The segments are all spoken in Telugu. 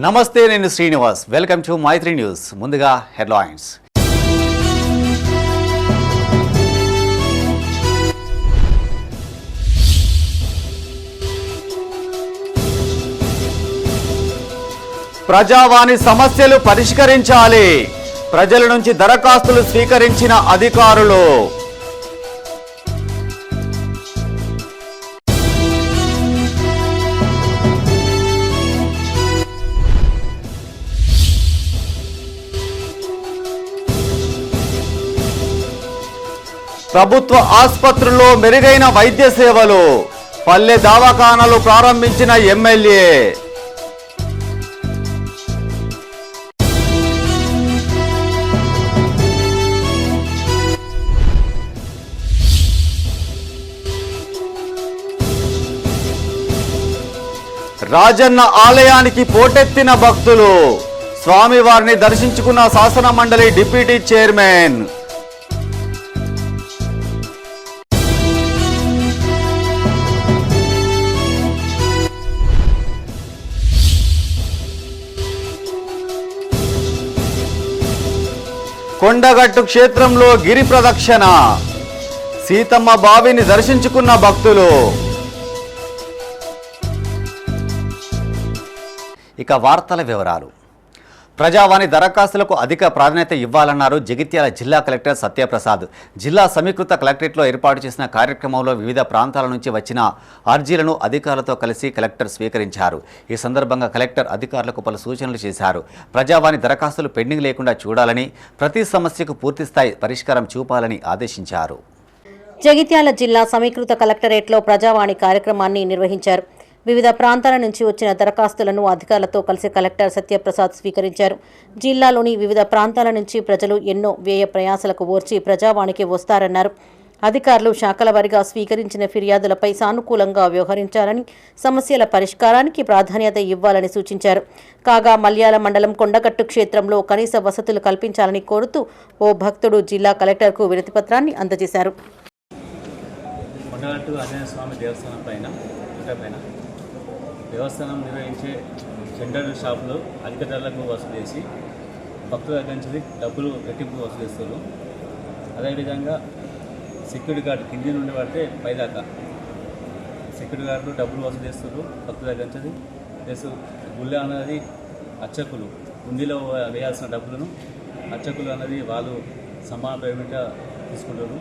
నమస్తే, నేను Srinivas. Welcome to Maitri news. ముందుగా హెడ్లైన్స్. ప్రజావాణి సమస్యలు పరిష్కరించాలి. ప్రజల నుంచి దరఖాస్తులు స్వీకరించిన అధికారులు. ప్రభుత్వ ఆసుపత్రుల్లో మెరుగైన వైద్య సేవలు. పల్లె దవాఖానాలు ప్రారంభించిన ఎమ్మెల్యే. రాజన్న ఆలయానికి పోటెత్తిన భక్తులు. స్వామివారిని దర్శించుకున్న శాసన మండలి డిప్యూటీ చైర్మన్. కొండగట్టు క్షేత్రంలో గిరి ప్రదక్షిణ. సీతమ్మ బావిని దర్శించుకున్న భక్తులు. ఇక వార్తల వివరాలు. ప్రజావాణి దరఖాస్తులకు అధిక ప్రాధాన్యత ఇవ్వాలన్నారు జగిత్యాల జిల్లా కలెక్టర్ సత్యప్రసాద్. జిల్లా సమీకృత కలెక్టరేట్లో ఏర్పాటు చేసిన కార్యక్రమంలో వివిధ ప్రాంతాల నుంచి వచ్చిన అర్జీలను అధికారులతో కలిసి కలెక్టర్ స్వీకరించారు. ఈ సందర్భంగా కలెక్టర్ అధికారులకు పలు సూచనలు చేశారు. ప్రజావాణి దరఖాస్తులు పెండింగ్ లేకుండా చూడాలని, ప్రతి సమస్యకు పూర్తిస్థాయి పరిష్కారం చూపాలని ఆదేశించారు. జగిత్యాల జిల్లా సమీకృత కలెక్టరేట్లో ప్రజావాణి కార్యక్రమాన్ని నిర్వహించారు. వివిధ ప్రాంతాల నుంచి వచ్చిన దరఖాస్తులను అధికారులతో కలిసి కలెక్టర్ సత్యప్రసాద్ స్వీకరించారు. జిల్లాలోని వివిధ ప్రాంతాల నుంచి ప్రజలు ఎన్నో వ్యయ ప్రయాసలకు ఓర్చి ప్రజావాణికి వస్తారన్నారు. అధికారులు శాఖల వారీగా స్వీకరించిన ఫిర్యాదులపై సానుకూలంగా వ్యవహరించాలని, సమస్యల పరిష్కారానికి ప్రాధాన్యత ఇవ్వాలని సూచించారు. కాగా మల్యాల మండలం కొండగట్టు క్షేత్రంలో కనీస వసతులు కల్పించాలని కోరుతూ ఓ భక్తుడు జిల్లా కలెక్టర్కు వినతిపత్రాన్ని అందజేశారు. దేవస్థానం నిర్వహించే సెంటర్ షాపులో అధిక ధరలకు వసూలు చేసి భక్తుల దగ్గర నుంచి డబ్బులు రెట్టింపు వసూలు చేస్తారు. అదేవిధంగా సెక్యూరిటీ గార్డు కింది నుండి పడితే పైదాకా సెక్యూరిటీ గార్డులు డబ్బులు వసూలు చేస్తారు భక్తుల దగ్గర నుంచి. ప్లస్ గుళ్ళ అన్నది అర్చకులు హుండీలో వేయాల్సిన డబ్బులను అర్చకులు అన్నది వాళ్ళు సమాన పేమెంట్ తీసుకుంటారు.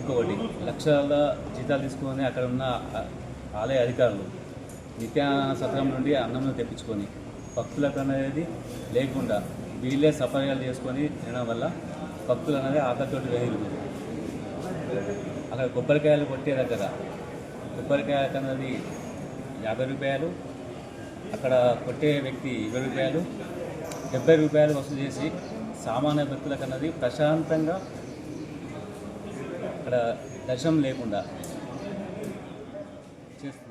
ఇంకొకటి లక్షల జీతాలు తీసుకొని అక్కడ ఉన్న ఆలయ అధికారులు నిత్యాన్న సత్రం నుండి అన్నం తెప్పించుకొని భక్తులకు అనేది లేకుండా వీళ్ళే సఫర్యాలు చేసుకొని తినడం వల్ల భక్తులు అనేది ఆకలితోటి వెలుగుతుంది. అక్కడ కొబ్బరికాయలు కొట్టే దగ్గర కొబ్బరికాయలకు అన్నది 50 రూపాయలు, అక్కడ కొట్టే వ్యక్తి 20 రూపాయలు, 70 రూపాయలు వసూలు చేసి సామాన్య భక్తులకు అన్నది ప్రశాంతంగా అక్కడ దర్శనం లేకుండా చేస్తున్నారు.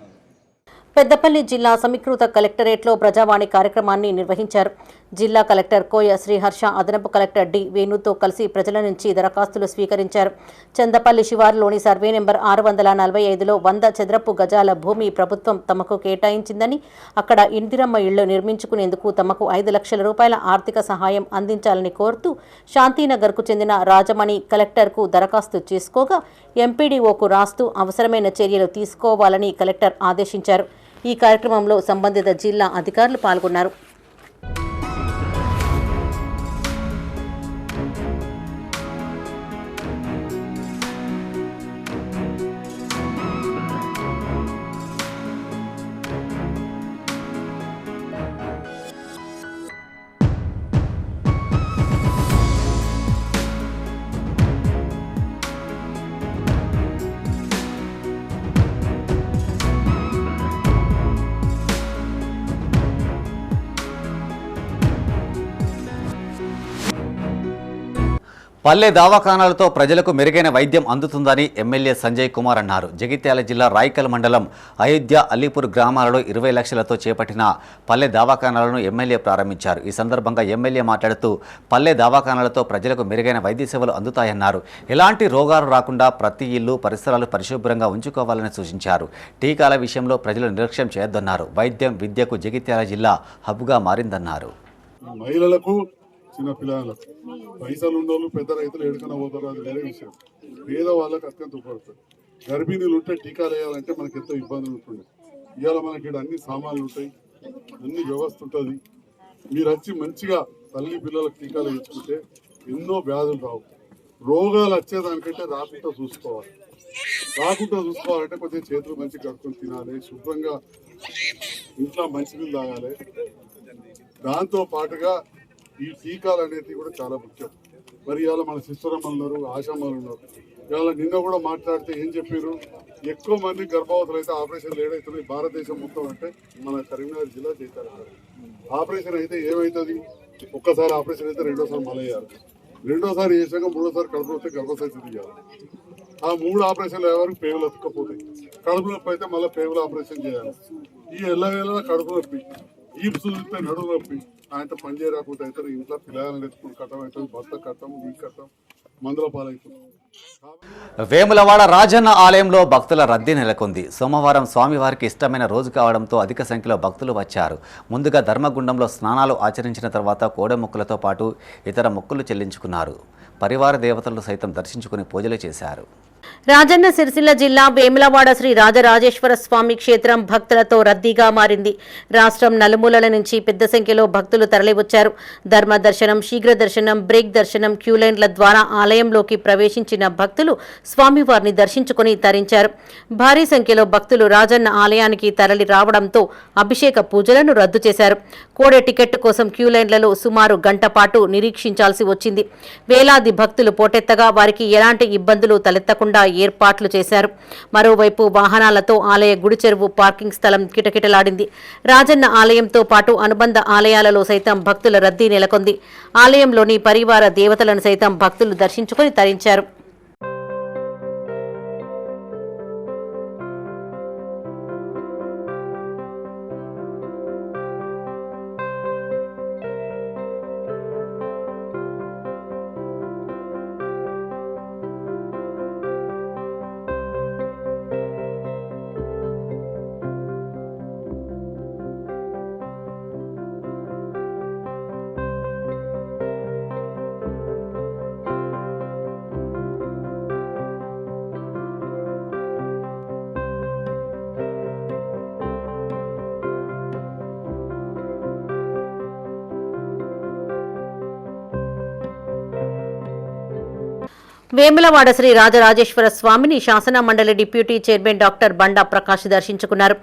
పెద్దపల్లి జిల్లా సమీకృత కలెక్టరేట్లో ప్రజావాణి కార్యక్రమాన్ని నిర్వహించారు. జిల్లా కలెక్టర్ కోయ శ్రీహర్ష అదనపు కలెక్టర్ డి వేణుతో కలిసి ప్రజల నుంచి దరఖాస్తులు స్వీకరించారు. చందపల్లి శివారులోని సర్వే నెంబర్ 645లో 100 చదరపు గజాల భూమి ప్రభుత్వం తమకు కేటాయించిందని, అక్కడ ఇందిరమ్మ ఇళ్లు నిర్మించుకునేందుకు తమకు 5 లక్షల రూపాయల ఆర్థిక సహాయం అందించాలని కోరుతూ శాంతినగర్కు చెందిన రాజమణి కలెక్టర్కు దరఖాస్తు చేసుకోగా ఎంపీడీఓకు రాస్తూ అవసరమైన చర్యలు తీసుకోవాలని కలెక్టర్ ఆదేశించారు. ఈ కార్యక్రమంలో సంబంధిత జిల్లా అధికారులు పాల్గొన్నారు. పల్లె దవాఖానాలతో ప్రజలకు మెరుగైన వైద్యం అందుతుందని ఎమ్మెల్యే సంజయ్ కుమార్ అన్నారు. జగిత్యాల జిల్లా రాయికల్ మండలం అయోధ్య అలీపూర్ గ్రామాలలో 20 లక్షలతో చేపట్టిన పల్లె దవాఖానాలను ఎమ్మెల్యే ప్రారంభించారు. ఈ సందర్భంగా ఎమ్మెల్యే మాట్లాడుతూ పల్లె దవాఖానాలతో ప్రజలకు మెరుగైన వైద్య సేవలు అందుతాయన్నారు. ఎలాంటి రోగాలు రాకుండా ప్రతి ఇల్లు పరిసరాలు పరిశుభ్రంగా ఉంచుకోవాలని సూచించారు. టీకాల విషయంలో ప్రజలు నిర్లక్ష్యం చేయొద్దన్నారు. వైద్యం విద్యకు జగిత్యాల జిల్లా హబ్గా మారిందన్నారు. మహిళలకు చిన్న పిల్లలకు పైసలు ఉన్నోళ్ళు పెద్ద రైతులు ఎడుకన పోతారు, అది వేరే విషయం. పేద వాళ్ళకి అత్యంత ఉపయోగపడుతుంది. గర్భిణీలు ఉంటే టీకాలు వేయాలంటే మనకి ఎంతో ఇబ్బందులు ఉంటుంది. ఇవాళ మనకి అన్ని సామాన్లు ఉంటాయి, అన్ని వ్యవస్థ ఉంటుంది. మీరు వచ్చి మంచిగా తల్లి పిల్లలకు టీకాలు వేసుకుంటే ఎన్నో వ్యాధులు రావు. రోగాలు వచ్చేదానికంటే రాకుండా చూసుకోవాలంటే కొంచెం చేతులు మంచిగా కడుక్కొని తినాలి, శుభ్రంగా ఇంట్లో మంచినీళ్ళు తాగాలి. దాంతో పాటుగా ఈ టీకాలు అనేది కూడా చాలా ముఖ్యం. మరి ఇవాళ మన సిస్టరమ్మలు ఉన్నారు, ఆశామ్మలు ఉన్నారు. ఇవాళ నిన్న కూడా మాట్లాడితే ఏం చెప్పారు, ఎక్కువ మంది గర్భవతులు అయితే ఆపరేషన్లు ఏడవుతున్నాయి భారతదేశం మొత్తం అంటే మన కరీంనగర్ జిల్లా చేశారు. ఆపరేషన్ అయితే ఏమవుతుంది, ఒక్కసారి ఆపరేషన్ అయితే రెండోసారి మలయ్యారు, రెండోసారి చేసాక మూడోసారి కడుపు వస్తే గర్భసంచి తీయాలి. ఆ 3 ఆపరేషన్లు ఎవరికి పేగులు ఎత్తుకపోతాయి. కడుపు నొప్పి అయితే మళ్ళీ పేగులు ఆపరేషన్ చేయాలి. ఈ ఎల్లవేళ కడుపు నొప్పి, ఈ చూస్తే నడుము నొప్పి, ఆయనతో పని చేయరాకపోతే అవుతారు. ఇంట్లో పిల్లగాలను ఎత్తుకుని కట్టం అవుతుంది, భర్త కట్టం, ఈ కట్టం, మందుల పాలవుతుంది. వేములవాడ రాజన్న ఆలయంలో భక్తుల రద్దీ నెలకొంది. సోమవారం స్వామివారికి ఇష్టమైన రోజు కావడంతో అధిక సంఖ్యలో భక్తులు వచ్చారు. ముందుగా ధర్మగుండంలో స్నానాలు ఆచరించిన తర్వాత కోడెమొక్కులతో పాటు ఇతర మొక్కులు చెల్లించుకున్నారు. పరివార దేవతలను సైతం దర్శించుకుని పూజలు చేశారు. రాజన్న సిరిసిల్ల జిల్లా వేములవాడ శ్రీ రాజరాజేశ్వర స్వామి క్షేత్రం భక్తులతో రద్దీగా మారింది. రాష్ట్రం నలుమూలల నుంచి పెద్ద సంఖ్యలో భక్తులు తరలివచ్చారు. ధర్మ దర్శనం, శీఘ్ర దర్శనం, బ్రేక్ దర్శనం, క్యూలైన్ల ద్వారా ఆలయంలోకి ప్రవేశించిన భక్తులు స్వామివారిని దర్శించుకుని తరించారు. భారీ సంఖ్యలో భక్తులు రాజన్న ఆలయానికి తరలి రావడంతో అభిషేక పూజలను రద్దు చేశారు. కోడె టికెట్ కోసం క్యూలైన్లలో సుమారు గంట పాటు నిరీక్షించాల్సి వచ్చింది. వేలాది భక్తులు పోటెత్తగా వారికి ఎలాంటి ఇబ్బందులు తలెత్తకుండా ఏర్పాట్లు చేశారు. మరోవైపు వాహనాలతో ఆలయ గుడి చెరువు పార్కింగ్ స్థలం కిటకిటలాడింది. రాజన్న ఆలయంతో పాటు అనుబంధ ఆలయాలలో సైతం భక్తుల రద్దీ నెలకొంది. ఆలయంలోని పరివార దేవతలను సైతం భక్తులు దర్శించుకుని తరించారు. వేములవాడ శ్రీ రాజరాజేశ్వర స్వామిని శాసన మండలి డిప్యూటీ చైర్మన్ డాక్టర్ బండా ప్రకాష్ దర్శించుకున్నారు.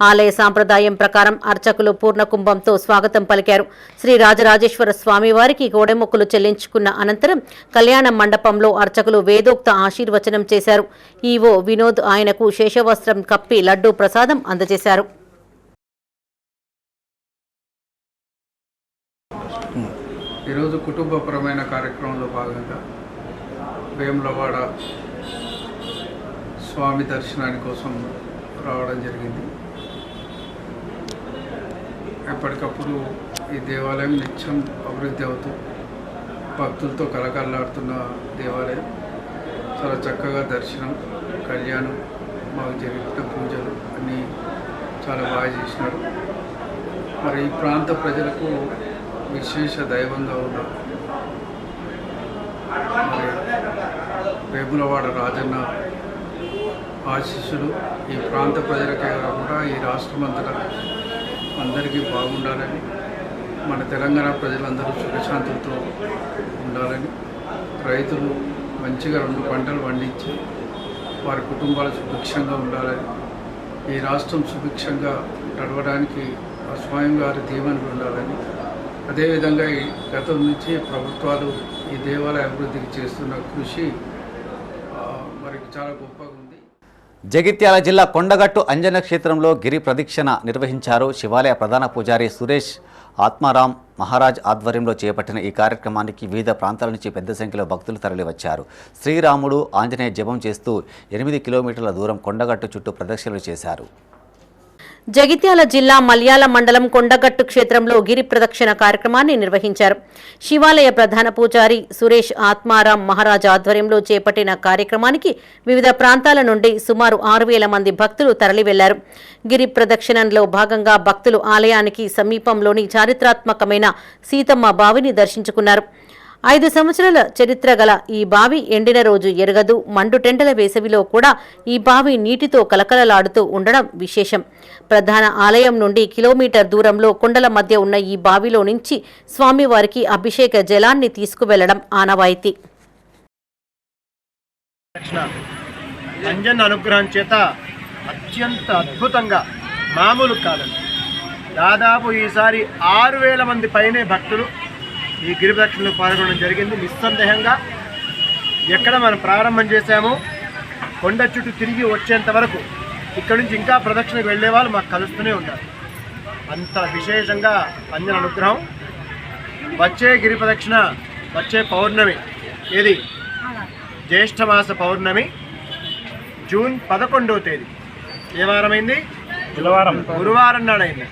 ఆలయ సాంప్రదాయం ప్రకారం అర్చకులు పూర్ణకుంభంతో స్వాగతం పలికారు. శ్రీ రాజరాజేశ్వర స్వామి వారికి కోడెమొక్కులు చెల్లించుకున్న అనంతరం కళ్యాణ మండపంలో అర్చకులు వేదోక్త ఆశీర్వచనం చేశారు. ఈవో వినోద్ ఆయనకు శేషవస్త్రం కప్పి లడ్డూ ప్రసాదం అందజేశారు. ఈరోజు కుటుంబపరమైన కార్యక్రమంలో భాగంగా వేములవాడ స్వామి దర్శనాని కోసం రావడం జరిగింది. ఎప్పటికప్పుడు ఈ దేవాలయం నిత్యం అభివృద్ధి అవుతూ భక్తులతో కలకల్లాడుతున్న దేవాలయం. చాలా చక్కగా దర్శనం, కళ్యాణం, మాకు జరిగిన పూజలు అన్నీ చాలా బాగా చేసినారు. మరి ఈ ప్రాంత ప్రజలకు విశేష దైవంగా ఉన్నారు. మరి వేములవాడ రాజన్న ఆశీస్సులు ఈ ప్రాంత ప్రజలకే కాకుండా ఈ రాష్ట్రమంతటా అందరికీ బాగుండాలని, మన తెలంగాణ ప్రజలందరూ సుఖశాంతులతో ఉండాలని, రైతులు మంచిగా 2 పంటలు పండించి వారి కుటుంబాలు సుభిక్షంగా ఉండాలని, ఈ రాష్ట్రం సుభిక్షంగా నడవడానికి ఆ స్వామి గారి దీవెనలు ఉండాలని, అదేవిధంగా ఈ గతం నుంచి ప్రభుత్వాలు ఈ దేవాలయ అభివృద్ధికి చేస్తున్న కృషి మరి చాలా గొప్పగా ఉంది. జగిత్యాల జిల్లా కొండగట్టు అంజన క్షేత్రంలో గిరి ప్రదక్షిణ నిర్వహించారు. శివాలయ ప్రధాన పూజారి సురేష్ ఆత్మారాం మహారాజ్ ఆధ్వర్యంలో చేపట్టిన ఈ కార్యక్రమానికి వివిధ ప్రాంతాల నుంచి పెద్ద సంఖ్యలో భక్తులు తరలివచ్చారు. శ్రీరాముడు ఆంజనేయ జపం చేస్తూ 8 కిలోమీటర్ల దూరం కొండగట్టు చుట్టూ ప్రదక్షిణలు చేశారు. జగిత్యాల జిల్లా మల్యాల మండలం కొండగట్టు క్షేత్రంలో గిరి ప్రదక్షిణ కార్యక్రమాన్ని నిర్వహించారు. శివాలయ ప్రధాన పూజారి సురేష్ ఆత్మారాం మహారాజ్ ఆధ్వర్యంలో చేపట్టిన కార్యక్రమానికి వివిధ ప్రాంతాల నుండి సుమారు 6,000 మంది భక్తులు తరలి వెళ్లారు. గిరి ప్రదక్షిణంలో భాగంగా భక్తులు ఆలయానికి సమీపంలోని చారిత్రాత్మకమైన సీతమ్మ బావిని దర్శించుకున్నారు. 5 సంవత్సరాల చరిత్ర గల ఈ బావి ఎండిన రోజు ఎరగదు. మండుటెండల వేసవిలో కూడా ఈ బావి నీటితో కలకలలాడుతూ ఉండడం విశేషం. ప్రధాన ఆలయం నుండి కిలోమీటర్ దూరంలో కొండల మధ్య ఉన్న ఈ బావిలో నుంచి స్వామివారికి అభిషేక జలాన్ని తీసుకువెళ్లడం ఆనవాయితీ. అంజన్ అనుగ్రహం చేత అత్యంత అద్భుతంగా మామూలు కాలండి దాదాపు ఈసారి 6,000 మంది పైనే భక్తులు ఈ గిరి ప్రదక్షిణలో పాల్గొనడం జరిగింది. నిస్సందేహంగా ఎక్కడ మనం ప్రారంభం చేశామో కొండ చుట్టూ తిరిగి వచ్చేంత వరకు ఇక్కడ నుంచి ఇంకా ప్రదక్షిణకు వెళ్ళే వాళ్ళు మాకు కలుస్తూనే ఉన్నారు. అంత విశేషంగా అంజన అనుగ్రహం. వచ్చే గిరి ప్రదక్షిణ వచ్చే పౌర్ణమి ఏది జ్యేష్ఠమాస పౌర్ణమి జూన్ 11వ తేదీ. ఏ వారమైంది? గురువారం నాడు అయింది.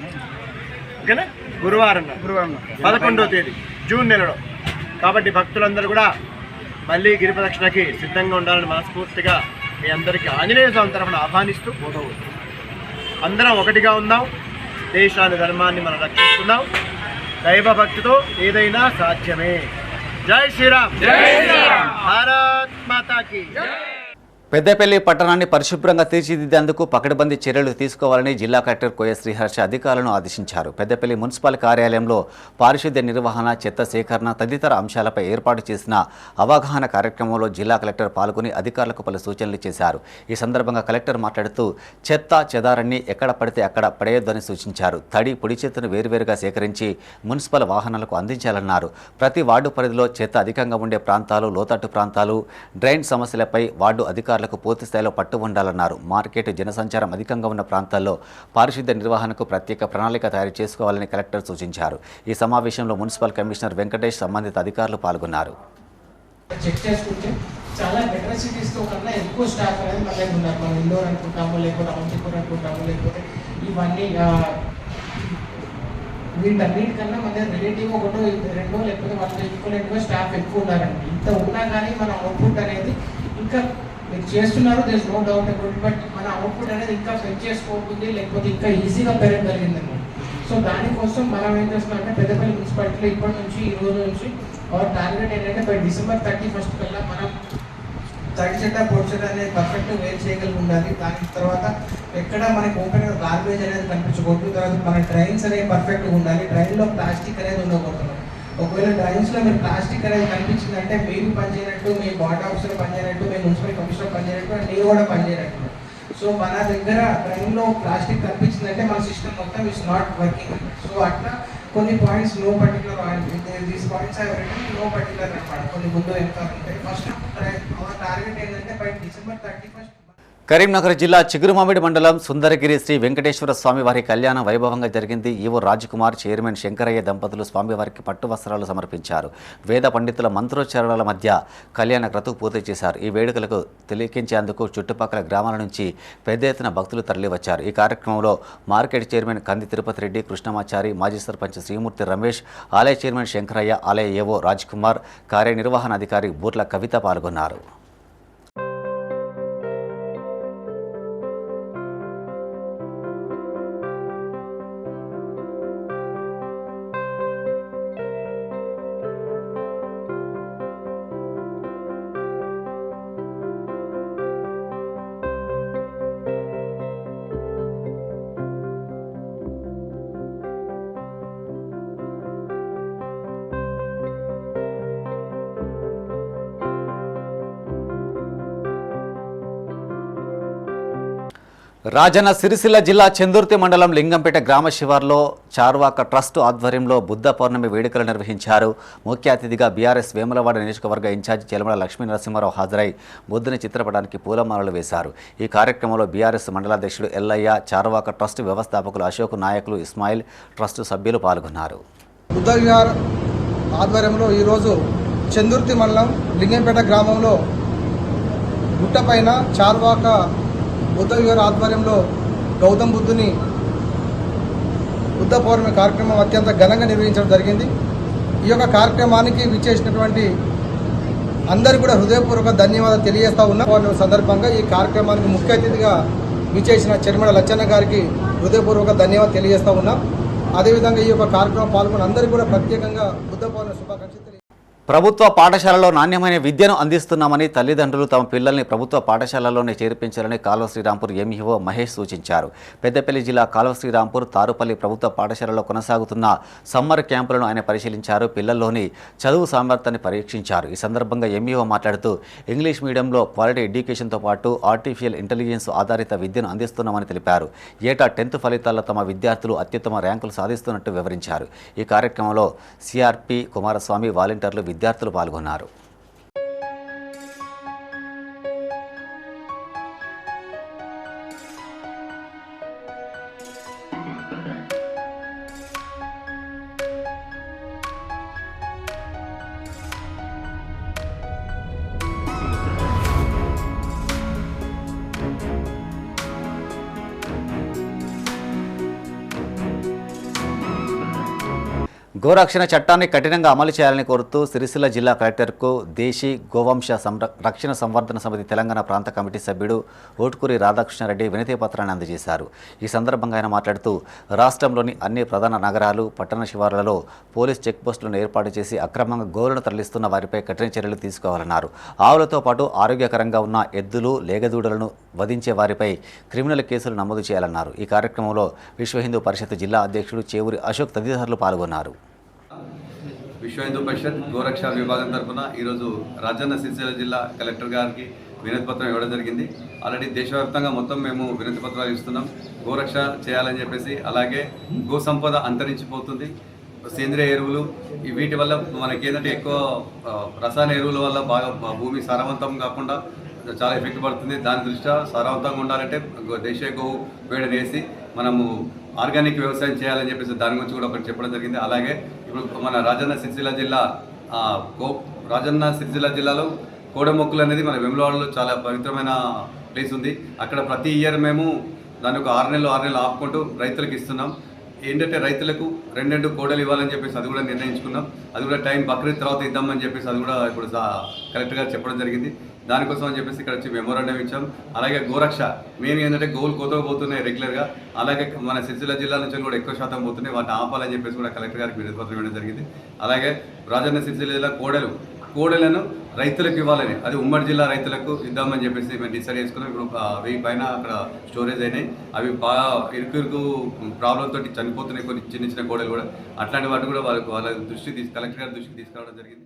ఓకేనా? గురువారం 11వ తేదీ జూన్ నెలలో. కాబట్టి భక్తులందరూ కూడా మళ్ళీ గిరి ప్రదక్షిణకి సిద్ధంగా ఉండాలని మనస్ఫూర్తిగా మీ అందరికీ ఆంజనేయ స్వామి తరఫున ఆహ్వానిస్తూ అందరం ఒకటిగా ఉందాం. దేశాన్ని ధర్మాన్ని మనం రక్షిస్తున్నాం. దైవ భక్తితో ఏదైనా సాధ్యమే. జై శ్రీరామ్. భారత్ మాతాకి. పెద్దపల్లి పట్టణాన్ని పరిశుభ్రంగా తీర్చిదిద్దేందుకు పకడ్బందీ చర్యలు తీసుకోవాలని జిల్లా కలెక్టర్ కోయ శ్రీహర్ష అధికారులను ఆదేశించారు. పెద్దపల్లి మున్సిపల్ కార్యాలయంలో పారిశుద్ధ్య నిర్వహణ, చెత్త సేకరణ తదితర అంశాలపై ఏర్పాటు చేసిన అవగాహన కార్యక్రమంలో జిల్లా కలెక్టర్ పాల్గొని అధికారులకు పలు సూచనలు చేశారు. ఈ సందర్భంగా కలెక్టర్ మాట్లాడుతూ చెత్త చెదారాన్ని ఎక్కడ పడితే అక్కడ పడేయొద్దని సూచించారు. తడి, పొడి చెత్తను వేరువేరుగా సేకరించి మున్సిపల్ వాహనాలకు అందించాలన్నారు. ప్రతి వార్డు పరిధిలో చెత్త అధికంగా ఉండే ప్రాంతాలు, లోతట్టు ప్రాంతాలు, డ్రైన్ సమస్యలపై వార్డు అధికారులు పూర్తి స్థాయిలో పట్టు ఉండాలన్నారు. మార్కెట్, జనసంచారం అధికంగా ఉన్న ప్రాంతాల్లో పారిశుద్ధ్య నిర్వహణకు ప్రత్యేక ప్రణాళిక తయారు చేసుకోవాలని కలెక్టర్ సూచించారు. ఈ సమావేశంలో మున్సిపల్ కమిషనర్ వెంకటేష్, సంబంధిత అధికారులు పాల్గొన్నారు. చెక్ చేసుకుంటే చాలా బెటర్ సిటీస్తో కన్నా ఎక్కువ స్టాఫ్ అనేది మన దగ్గర ఉన్నారు. మనం ఇండోర్ అనుకుంటాము, లేకపోతే అవుట్డోర్ అనుకుంటాము, లేకపోతే ఇవన్నీ వీటన్నిటికన్నా మన దగ్గర రిలేటివ్ 1-2 లేకపోతే వాళ్ళ ఈక్వలెంట్గా స్టాఫ్ ఎక్కువ ఉన్నారండి. ఇంత ఉన్నా కానీ మన అవుట్పుట్ అనేది ఇంకా మీరు చేస్తున్నారు, there no doubt about. But మన అవుట్పుట్ అనేది ఇంకా పెంచ్ చేసుకోతుంది, లేకపోతే ఇంకా ఈజీగా పెరగగలిగిందండి. సో దానికోసం మనం ఏం చేస్తున్నాం అంటే పెద్దపల్లి మున్సిపాలిటీలో ఇప్పటి నుంచి ఈ రోజు నుంచి అవర్ టార్గెట్ ఏంటంటే బై December 31 కల్లా మనం తడి చెత్త, పొడి చెత్త అనేది పర్ఫెక్ట్ వేరు చేయగలిగి ఉండాలి. దాని తర్వాత ఎక్కడ మనకి ఓపెన్ గార్బేజ్ అనేది కనిపించకూడదు. తర్వాత మన డ్రైన్స్ అనేవి పర్ఫెక్ట్గా ఉండాలి. డ్రైన్లో ప్లాస్టిక్ అనేది ఉండకూడదు. ఒకవేళ డ్రైన్స్లో మీరు ప్లాస్టిక్ అనేది కనిపించిందంటే మీరు పనిచేయనట్టు, మీ బార్డ్ ఆఫీసర్ పనిచేయనట్టు, మీ మున్సిపల్ కమిషనర్ పనిచేయనట్టు, అండ్ మీరు కూడా పనిచేయనట్టు. సో మన దగ్గర డ్రైన్లో ప్లాస్టిక్ కనిపించిందంటే మన సిస్టమ్ మొత్తం ఇట్స్ నాట్ వర్కింగ్. సో అట్లా కొన్ని points no particular, these points are written no particular అనమాట. కొన్ని ముందు ఎంత ఉంటాయి. ఫస్ట్ అవర్ టార్గెట్ ఏంటంటే బై December 31. కరీంనగర్ జిల్లా చిగురుమామిడి మండలం సుందరగిరి శ్రీ వెంకటేశ్వర స్వామివారి కళ్యాణం వైభవంగా జరిగింది. ఈవో రాజ్కుమార్, చైర్మన్ శంకరయ్య దంపతులు స్వామివారికి పట్టు వస్త్రాలు సమర్పించారు. వేద పండితుల మంత్రోచ్చారణల మధ్య కళ్యాణ క్రతువు పూర్తి చేశారు. ఈ వేడుకలకు తిలకించేందుకు చుట్టుపక్కల గ్రామాల నుంచి పెద్ద ఎత్తున భక్తులు తరలివచ్చారు. ఈ కార్యక్రమంలో మార్కెట్ చైర్మన్ కంది తిరుపతి రెడ్డి, కృష్ణమాచారి, మాజీ సర్పంచ్ శ్రీమూర్తి రమేష్, ఆలయ చైర్మన్ శంకరయ్య, ఆలయ ఏవో రాజ్కుమార్, కార్యనిర్వహణాధికారి బూర్ల కవిత పాల్గొన్నారు. రాజన్న సిరిసిల్ల జిల్లా చందుర్తి మండలం లింగంపేట గ్రామ శివార్లో చార్వాక ట్రస్ట్ ఆధ్వర్యంలో బుద్ధ పౌర్ణమి వేడుకలు నిర్వహించారు. ముఖ్య అతిథిగా బీఆర్ఎస్ వేములవాడ నియోజకవర్గ ఇన్ఛార్జి చెలమల లక్ష్మీ నరసింహారావు హాజరై బుద్ధుని చిత్రపటానికి పూలమాలలు వేశారు. ఈ కార్యక్రమంలో బీఆర్ఎస్ మండలాధ్యక్షుడు ఎల్లయ్య, చార్వాక ట్రస్ట్ వ్యవస్థాపకులు అశోక్, నాయకులు ఇస్మాయిల్, ట్రస్ట్ సభ్యులు పాల్గొన్నారు. బుద్ధ విహార్ ఆధ్వర్యంలో ఈరోజు చందుర్తి మండలం లింగంపేట గ్రామంలో గుట్టపైన చార్వాక బుద్ధ విహార్ ఆధ్వర్యంలో గౌతమ్ బుద్ధుని బుద్ధ పౌర్ణమి కార్యక్రమం అత్యంత ఘనంగా నిర్వహించడం జరిగింది. ఈ యొక్క కార్యక్రమానికి విచ్చేసినటువంటి అందరూ కూడా హృదయపూర్వక ధన్యవాదాలు తెలియజేస్తూ ఉన్న పౌర్ణమి సందర్భంగా ఈ కార్యక్రమానికి ముఖ్య అతిథిగా విచ్చేసిన చెర్మడ లచ్చన్న గారికి హృదయపూర్వక ధన్యవాదాలు తెలియజేస్తూ ఉన్నాం. అదేవిధంగా ఈ యొక్క కార్యక్రమం పాల్గొన్న అందరికీ కూడా ప్రత్యేకంగా బుద్ధ పౌర్ణమి శుభాకాంక్షలు. ప్రభుత్వ పాఠశాలలో నాణ్యమైన విద్యను అందిస్తున్నామని తల్లిదండ్రులు తమ పిల్లల్ని ప్రభుత్వ పాఠశాలలోనే చేర్పించాలని కాల్వ శ్రీరాంపూర్ ఎంఈఓ మహేష్ సూచించారు. పెద్దపల్లి జిల్లా కాల్వ శ్రీరాంపూర్ తారుపల్లి ప్రభుత్వ పాఠశాలలో కొనసాగుతున్న సమ్మర్ క్యాంపులను ఆయన పరిశీలించారు. పిల్లల్లోని చదువు సామర్థ్యాన్ని పరీక్షించారు. ఈ సందర్భంగా ఎంఈఓ మాట్లాడుతూ ఇంగ్లీష్ మీడియంలో క్వాలిటీ ఎడ్యుకేషన్తో పాటు ఆర్టిఫిషియల్ ఇంటెలిజెన్స్ ఆధారిత విద్యను అందిస్తున్నామని తెలిపారు. ఏటా 10th ఫలితాల్లో తమ విద్యార్థులు అత్యుత్తమ ర్యాంకులు సాధిస్తున్నట్టు వివరించారు. ఈ కార్యక్రమంలో సిఆర్పి కుమారస్వామి, వాలంటీర్లు, విద్యార్థులు పాల్గొన్నారు. గోరక్షణ చట్టాన్ని కఠినంగా అమలు చేయాలని కోరుతూ సిరిసిల్ల జిల్లా కలెక్టర్కు దేశీ గోవంశ రక్షణ సంవర్ధన సమితి తెలంగాణ ప్రాంత కమిటీ సభ్యుడు ఓటుకూరి రాధాకృష్ణారెడ్డి వినతి పత్రాన్ని అందజేశారు. ఈ సందర్భంగా ఆయన మాట్లాడుతూ రాష్ట్రంలోని అన్ని ప్రధాన నగరాలు, పట్టణ శివారులలో పోలీస్ చెక్పోస్టులను ఏర్పాటు చేసి అక్రమంగా గోవులను తరలిస్తున్న వారిపై కఠిన చర్యలు తీసుకోవాలన్నారు. ఆవులతో పాటు ఆరోగ్యకరంగా ఉన్న ఎద్దులు, లేగదూడలను వధించే వారిపై క్రిమినల్ కేసులు నమోదు చేయాలన్నారు. ఈ కార్యక్రమంలో విశ్వ హిందూ పరిషత్ జిల్లా అధ్యక్షుడు చేవూరి అశోక్ తదితరులు పాల్గొన్నారు. విశ్వ హిందూ పరిషత్ గోరక్ష విభాగం తరఫున ఈరోజు రాజన్న సిరిసిల్ల జిల్లా కలెక్టర్ గారికి వినతి పత్రం ఇవ్వడం జరిగింది. ఆల్రెడీ దేశవ్యాప్తంగా మొత్తం మేము వినతి పత్రాలు ఇస్తున్నాం. గోరక్ష చేయాలని చెప్పేసి, అలాగే గో సంపద అంతరించిపోతుంది. సేంద్రియ ఎరువులు వీటి వల్ల మనకేంటంటే ఎక్కువ రసాయన ఎరువుల వల్ల బాగా భూమి సారవంతం కాకుండా చాలా ఎఫెక్ట్ పడుతుంది. దాని దృష్ట్యా సారవంతంగా ఉండాలంటే దేశీయ గోవు పేడను వేసి మనము ఆర్గానిక్ వ్యవసాయం చేయాలని చెప్పేసి దాని గురించి కూడా ఒకటి చెప్పడం జరిగింది. అలాగే ఇప్పుడు మన రాజన్న సిరిసిల్ల జిల్లాలో కోడమొక్కులు అనేది మన వెములవాడలో చాలా పవిత్రమైన ప్లేస్ ఉంది. అక్కడ ప్రతి ఇయర్ మేము దాన్ని ఒక 6 నెలలు ఆపుకుంటూ రైతులకు ఇస్తున్నాం. ఏంటంటే రైతులకు 2 కోడలు ఇవ్వాలని చెప్పేసి అది కూడా నిర్ణయించుకున్నాం. అది కూడా టైం బక్రీద్ తర్వాత ఇద్దామని చెప్పేసి అది కూడా ఇప్పుడు కలెక్టర్ గారు చెప్పడం జరిగింది. దానికోసం అని చెప్పేసి ఇక్కడ వచ్చి మెమోరాండం ఇచ్చాం. అలాగే గోరక్ష మెయిన్ ఏంటంటే గోవులు కోతకు పోతున్నాయి రెగ్యులర్గా. అలాగే మన సిరిసిల్ల జిల్లా నుంచి కూడా ఎక్కువ శాతం పోతున్నాయి. వాటిని ఆపాలని చెప్పేసి కూడా కలెక్టర్ గారికి వినతి పత్రం ఇవ్వడం జరిగింది. అలాగే రాజన్న సిరిసిల్ల జిల్లా కోడలను రైతులకు ఇవ్వాలని, అది ఉమ్మడి జిల్లా రైతులకు ఇద్దామని చెప్పేసి మేము డిసైడ్ చేసుకున్నాం. ఇప్పుడు 1000 పైన అక్కడ స్టోరేజ్ అయినాయి. అవి బాగా ఇరుకు ప్రాబ్లంతో చనిపోతున్నాయి కొన్ని చిన్న కోడలు కూడా. అట్లాంటి వాటి కూడా వాళ్ళ కలెక్టర్ గారి దృష్టికి తీసుకురావడం జరిగింది.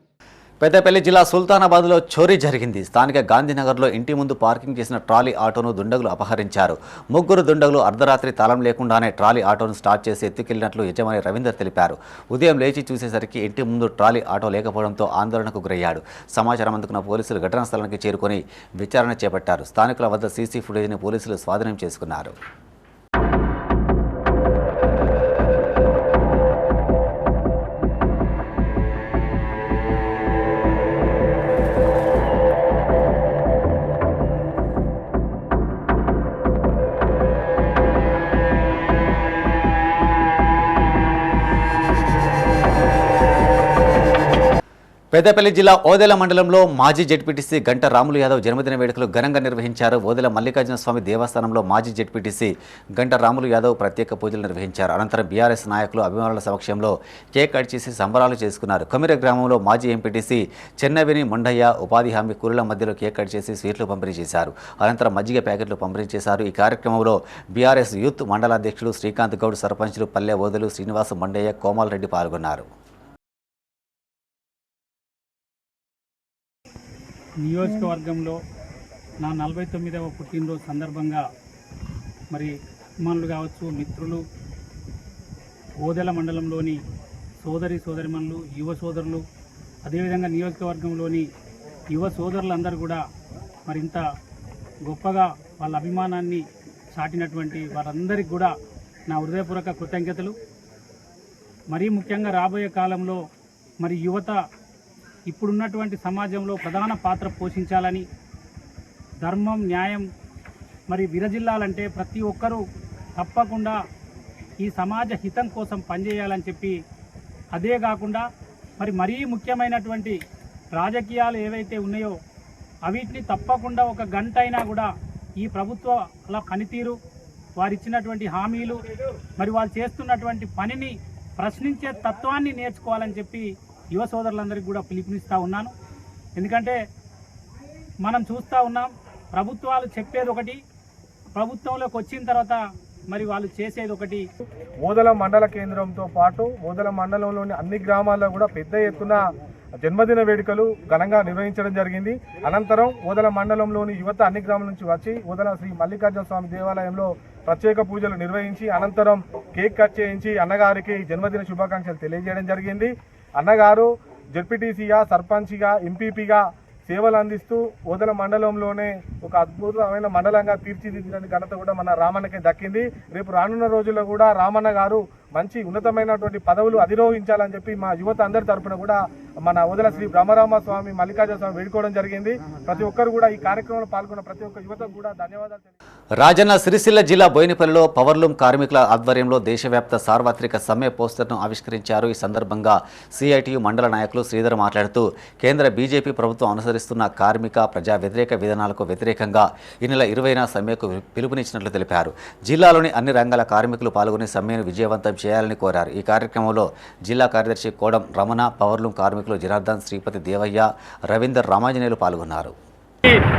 పెద్దపల్లి జిల్లా సుల్తానాబాద్లో చోరీ జరిగింది. స్థానిక గాంధీనగర్లో ఇంటి ముందు పార్కింగ్ చేసిన ట్రాలీ ఆటోను దుండగులు అపహరించారు. 3 దుండగులు అర్ధరాత్రి తాళం లేకుండానే ట్రాలీ ఆటోను స్టార్ట్ చేసి ఎత్తుకెళ్లినట్లు యజమాని రవీందర్ తెలిపారు. ఉదయం లేచి చూసేసరికి ఇంటి ముందు ట్రాలీ ఆటో లేకపోవడంతో ఆందోళనకు గురయ్యాడు. సమాచారం అందుకున్న పోలీసులు ఘటనా స్థలానికి చేరుకొని విచారణ చేపట్టారు. స్థానికుల వద్ద సీసీ ఫుటేజ్ని పోలీసులు స్వాధీనం చేసుకున్నారు. పెద్దపల్లి జిల్లా ఓదెల మండలంలో మాజీ జెడ్పీటీసీ గంట రాములు యాదవ్ జన్మదిన వేడుకలు ఘనంగా నిర్వహించారు. ఓదెల మల్లికార్జున స్వామి దేవస్థానంలో మాజీ జెడ్పీటీసీ గంట రాములు యాదవ్ ప్రత్యేక పూజలు నిర్వహించారు. అనంతరం బీఆర్ఎస్ నాయకులు, అభిమానుల సమక్షంలో కేక్ కట్ చేసి సంబరాలు చేసుకున్నారు. కొమిర గ్రామంలో మాజీ ఎంపీటీసీ చెన్నవిని మొండయ్య ఉపాధి హామీ కూలీల మధ్యలో కేక్ కట్ చేసి స్వీట్లు పంపిణీ చేశారు. అనంతరం మజ్జిగ ప్యాకెట్లు పంపిణీ చేశారు. ఈ కార్యక్రమంలో బీఆర్ఎస్ యూత్ మండలాధ్యక్షుడు శ్రీకాంత్ గౌడ్, సర్పంచులు పల్లె ఓదెలు శ్రీనివాస్, మొండయ్య, కోమాల్ రెడ్డి పాల్గొన్నారు. నియోజకవర్గంలో నా 49వ పుట్టినరోజు సందర్భంగా మరి అభిమానులు కావచ్చు, మిత్రులు, ఓదెల మండలంలోని సోదరిమణులు, యువ సోదరులు, అదేవిధంగా నియోజకవర్గంలోని యువ సోదరులందరూ కూడా మరింత గొప్పగా వాళ్ళ అభిమానాన్ని చాటినటువంటి వారందరికీ కూడా నా హృదయపూర్వక కృతజ్ఞతలు. మరీ ముఖ్యంగా రాబోయే కాలంలో మరి యువత ఇప్పుడున్నటువంటి సమాజంలో ప్రధాన పాత్ర పోషించాలని, ధర్మం, న్యాయం మరి విరజిల్లాలంటే ప్రతి ఒక్కరూ తప్పకుండా ఈ సమాజ హితం కోసం పనిచేయాలని చెప్పి, అదే కాకుండా మరీ ముఖ్యమైనటువంటి రాజకీయాలు ఏవైతే ఉన్నాయో అవిటిని తప్పకుండా ఒక గంట అయినా కూడా ఈ ప్రభుత్వాల పనితీరు, వారు ఇచ్చినటువంటి హామీలు, మరి వాళ్ళు చేస్తున్నటువంటి పనిని ప్రశ్నించే తత్వాన్ని నేర్చుకోవాలని చెప్పి యువ సోదరులందరికీ కూడా పిలుపునిస్తూ ఉన్నాను. ఎందుకంటే మనం చూస్తూ ఉన్నాం, ప్రభుత్వాలు చెప్పేది ఒకటి, ప్రభుత్వంలోకి వచ్చిన తర్వాత మరి వాళ్ళు చేసేది ఒకటి. ఓదెల మండల కేంద్రంతో పాటు ఓదెల మండలంలోని అన్ని గ్రామాల్లో కూడా పెద్ద ఎత్తున జన్మదిన వేడుకలు ఘనంగా నిర్వహించడం జరిగింది. అనంతరం ఓదెల మండలంలోని యువత అన్ని గ్రామాల నుంచి వచ్చి ఓదెల శ్రీ మల్లికార్జున స్వామి దేవాలయంలో ప్రత్యేక పూజలు నిర్వహించి అనంతరం కేక్ కట్ చేయించి అన్నగారికి జన్మదిన శుభాకాంక్షలు తెలియజేయడం జరిగింది. అన్నగారు జెడ్పీటీసీగా, సర్పంచ్గా, ఎంపీపీగా సేవలు అందిస్తూ ఓదెల మండలంలోనే ఒక అద్భుతమైన మండలంగా తీర్చిదిద్దిన ఘనత కూడా మన రామన్నకే దక్కింది. రేపు రానున్న రోజుల్లో కూడా రామన్న గారు మంచి ఉన్నతమైనటువంటి పదవులు అధిరోహించాలని చెప్పి మా యువత అందరి తరఫున కూడా మన ఓదెల శ్రీ బ్రహ్మరామ స్వామి మల్లికార్జున స్వామి వేడుకోవడం జరిగింది. ప్రతి ఒక్కరు కూడా ఈ కార్యక్రమంలో పాల్గొన్న ప్రతి ఒక్క యువతకు కూడా ధన్యవాదాలు. రాజన్న సిరిసిల్ల జిల్లా బోయినపల్లిలో పవర్లూమ్ కార్మికుల ఆధ్వర్యంలో దేశవ్యాప్త సార్వత్రిక సమ్మె పోస్టర్ను ఆవిష్కరించారు. ఈ సందర్భంగా సిఐటియు మండల నాయకులు శ్రీధర్ మాట్లాడుతూ కేంద్ర బీజేపీ ప్రభుత్వం అనుసరిస్తున్న కార్మిక ప్రజా వ్యతిరేక విధానాలకు వ్యతిరేకంగా ఈ నెల 20న సమ్మెకు పిలుపునిచ్చినట్లు తెలిపారు. జిల్లాలోని అన్ని రంగాల కార్మికులు పాల్గొని సమ్మెను విజయవంతం చేయాలని కోరారు. ఈ కార్యక్రమంలో జిల్లా కార్యదర్శి కోడం రమణ, పవర్లూమ్ కార్మికులు జనార్దన్, శ్రీపతి దేవయ్య, రవీందర్, రామాంజనేయులు పాల్గొన్నారు.